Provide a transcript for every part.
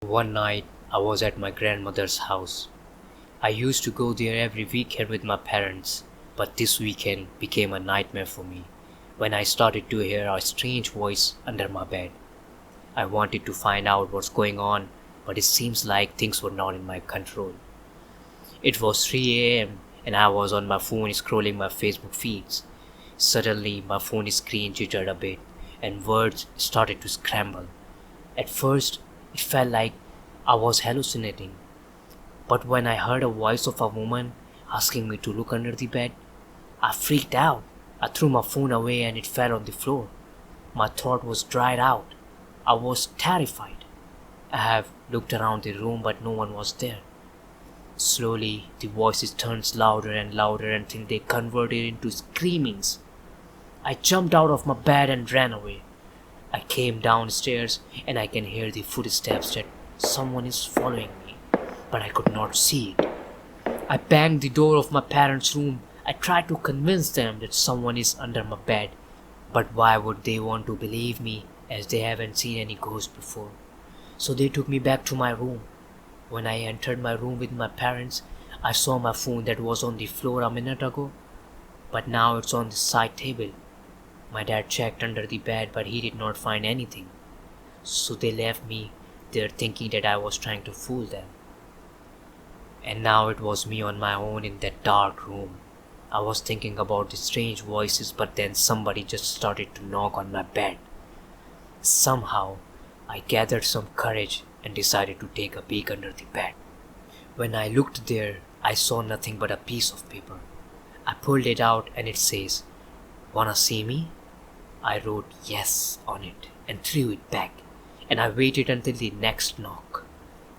One night, I was at my grandmother's house. I used to go there every weekend with my parents, but this weekend became a nightmare for me when I started to hear a strange voice under my bed. I wanted to find out what's going on, but it seems like things were not in my control. It was 3 a.m. and I was on my phone scrolling my Facebook feeds. Suddenly, my phone screen jittered a bit and words started to scramble. At first, it felt like I was hallucinating, but when I heard a voice of a woman asking me to look under the bed, I freaked out. I threw my phone away and it fell on the floor. My throat was dried out. I was terrified. I have looked around the room but no one was there. Slowly, the voices turned louder and louder until they converted into screamings. I jumped out of my bed and ran away. I came downstairs and I can hear the footsteps that someone is following me, but I could not see it. I banged the door of my parents' room. I tried to convince them that someone is under my bed, but why would they want to believe me as they haven't seen any ghost before? So they took me back to my room. When I entered my room with my parents, I saw my phone that was on the floor a minute ago, but now it's on the side table. My dad checked under the bed, but he did not find anything. So they left me there thinking that I was trying to fool them. And now it was me on my own in that dark room. I was thinking about the strange voices, but then somebody just started to knock on my bed. Somehow, I gathered some courage and decided to take a peek under the bed. When I looked there, I saw nothing but a piece of paper. I pulled it out and it says, "Wanna see me?" I wrote yes on it and threw it back, and I waited until the next knock.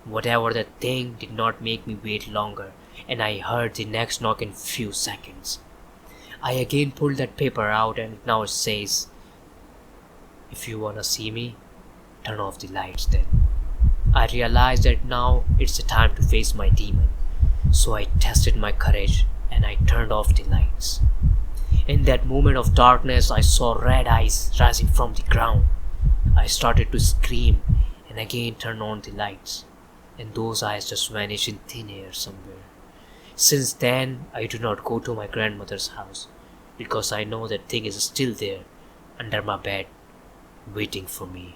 Whatever the thing did not make me wait longer, and I heard the next knock in few seconds. I again pulled that paper out and now it says, "If you wanna see me, turn off the lights then." I realized that now it's the time to face my demon, so I tested my courage and I turned off the lights. In that moment of darkness, I saw red eyes rising from the ground. I started to scream and again turned on the lights, and those eyes just vanished in thin air somewhere. Since then, I do not go to my grandmother's house because I know that thing is still there under my bed, waiting for me.